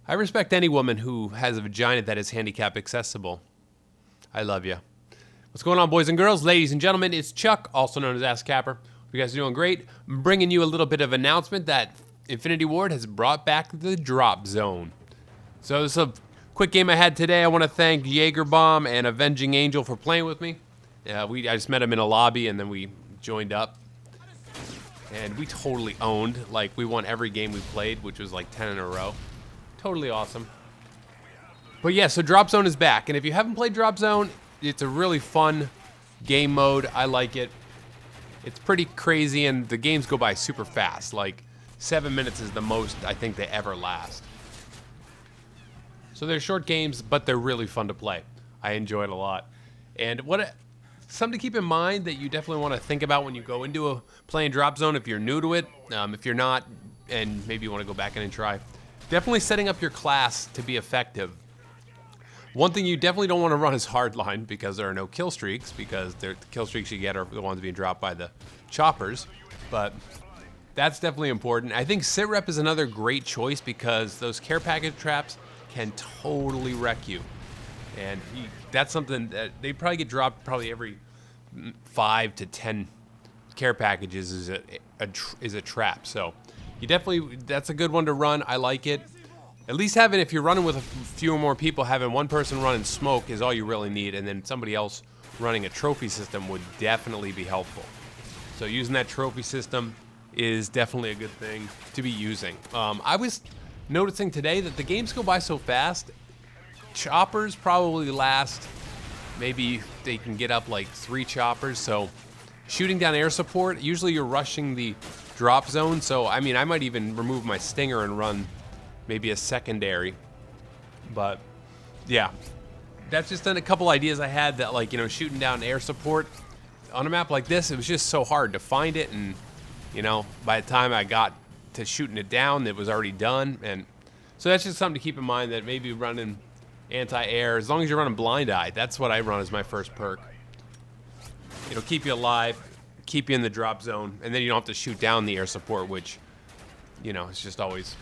I respect any woman who has a vagina that is handicap accessible. I love you. What's going on, boys and girls, ladies and gentlemen? It's Chuck, also known as AskACapper. You guys are doing great. I'm bringing you a little bit of announcement that Infinity Ward has brought back the drop zone. So this is a quick game I had today. I want to thank Jaegerbomb and Avenging Angel for playing with me. I just met them in a lobby and then we joined up. And we totally owned. Like, we won every game we played, which was like 10 in a row. Totally awesome. But yeah, so Drop Zone is back. And if you haven't played Drop Zone, it's a really fun game mode. I like it. It's pretty crazy, and the games go by super fast. Like, 7 minutes is the most I think they ever last. So they're short games, but they're really fun to play. I enjoy it a lot. And something to keep in mind that you definitely want to think about when you go into playing Drop Zone if you're new to it. If you're not, and maybe you want to go back in and try, definitely setting up your class to be effective. One thing you definitely don't want to run is hardline because there are no kill streaks, because the kill streaks you get are the ones being dropped by the choppers. But that's definitely important. I think sit rep is another great choice because those care package traps can totally wreck you. And that's something that they probably get dropped probably every 5 to 10 care packages is a trap. So you definitely, that's a good one to run. I like it. At least having, if you're running with a few or more people, having one person running smoke is all you really need, and then somebody else running a trophy system would definitely be helpful. So using that trophy system is definitely a good thing to be using. I was noticing today that the games go by so fast. Choppers probably last, maybe they can get up like 3 choppers, so shooting down air support, usually you're rushing the drop zone, so I mean I might even remove my stinger and run maybe a secondary. But yeah, that's just a couple ideas I had that, like, you know, shooting down air support on a map like this, it was just so hard to find it, and you know, by the time I got to shooting it down, it was already done. And so that's just something to keep in mind, that maybe running anti-air, as long as you're running blind eye, that's what I run as my first perk. It'll keep you alive, keep you in the drop zone, and then you don't have to shoot down the air support, which, you know, it's just always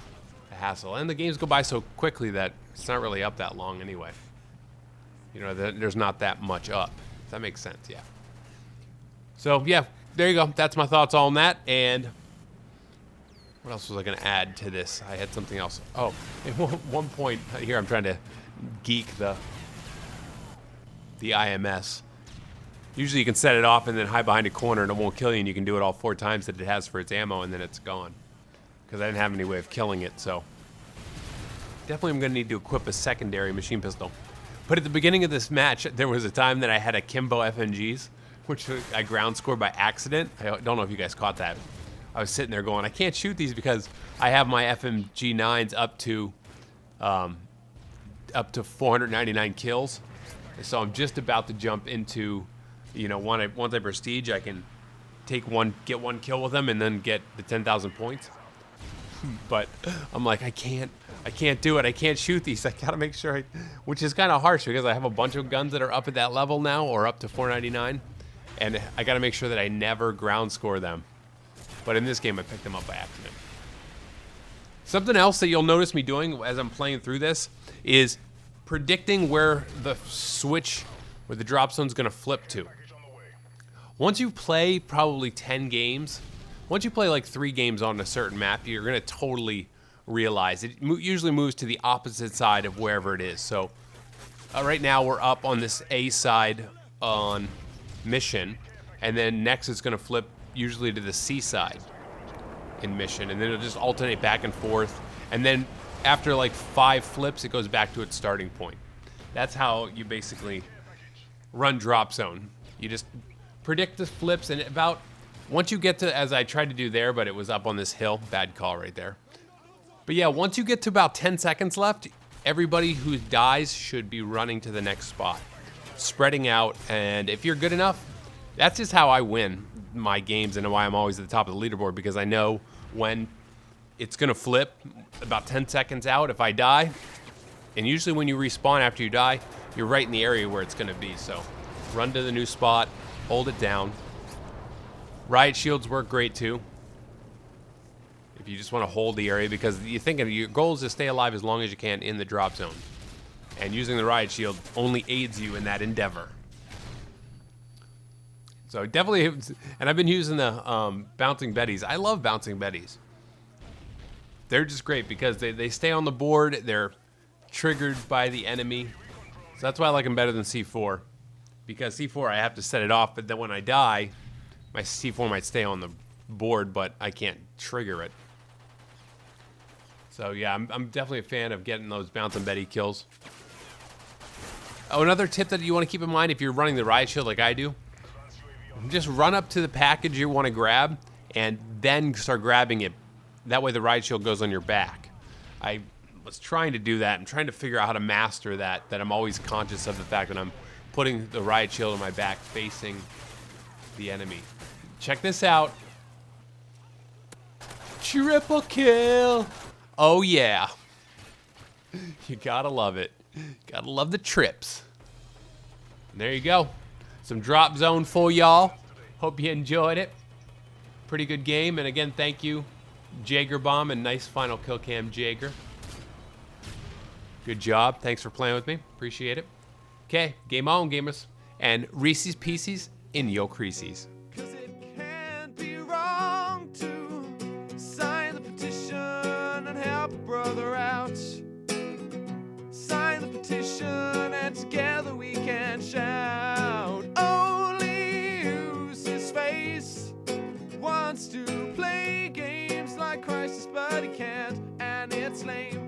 a hassle. And the games go by so quickly that it's not really up that long anyway. You know, there's not that much up. If that makes sense, yeah. So yeah, there you go. That's my thoughts on that. And what else was I going to add to this? I had something else. Oh, at one point here, I'm trying to geek the IMS. Usually you can set it off and then hide behind a corner and it won't kill you, and you can do it all 4 times that it has for its ammo, and then it's gone. Because I didn't have any way of killing it, so definitely I'm going to need to equip a secondary machine pistol. But at the beginning of this match, there was a time that I had a Kimbo FMGs, which I ground scored by accident. I don't know if you guys caught that. I was sitting there going, I can't shoot these because I have my FMG 9s up to 499 kills. So I'm just about to jump into, you know, once I prestige, I can get one kill with them and then get the 10,000 points. But I'm like, I can't do it. I can't shoot these. I gotta make sure which is kind of harsh because I have a bunch of guns that are up at that level now, or up to 499, and I gotta make sure that I never ground score them. But in this game, I picked them up by accident. Something else that you'll notice me doing as I'm playing through this is predicting where the switch, where the drop zone's gonna flip to. Once you play probably 10 games, once you play like 3 games on a certain map, you're gonna totally realize it usually moves to the opposite side of wherever it is. So right now we're up on this A side on mission, and then next it's gonna flip usually to the C side in mission, and then it'll just alternate back and forth, and then after like 5 flips it goes back to its starting point. That's how you basically run drop zone. You just predict the flips, and about once you get to, as I tried to do there, but it was up on this hill, bad call right there. But yeah, once you get to about 10 seconds left, everybody who dies should be running to the next spot, spreading out. And if you're good enough, that's just how I win my games and why I'm always at the top of the leaderboard, because I know when it's gonna flip about 10 seconds out if I die. And usually when you respawn after you die, you're right in the area where it's gonna be. So run to the new spot, hold it down. Riot shields work great too. if you just want to hold the area, because you think your goal is to stay alive as long as you can in the drop zone. And using the riot shield only aids you in that endeavor. So definitely, and I've been using the bouncing betties. I love bouncing betties. They're just great because they stay on the board. They're triggered by the enemy. So that's why I like them better than C4. Because C4, I have to set it off, but then when I die, my C4 might stay on the board, but I can't trigger it. So yeah, I'm definitely a fan of getting those bouncing Betty kills. Oh, another tip that you want to keep in mind if you're running the riot shield like I do, just run up to the package you want to grab and then start grabbing it. That way the riot shield goes on your back. I was trying to do that. I'm trying to figure out how to master that I'm always conscious of the fact that I'm putting the riot shield on my back facing the enemy. Check this out. Triple kill. Oh yeah. You gotta love it. Gotta love the trips. And there you go. Some drop zone for y'all. Hope you enjoyed it. Pretty good game. And again, thank you, Jager Bomb, and nice final kill cam, Jager. Good job. Thanks for playing with me. Appreciate it. Okay, game on, gamers. And Reese's Pieces in your creases. Brother out, sign the petition, and together we can shout. Only use his face, wants to play games like Crisis, but he can't, and it's lame.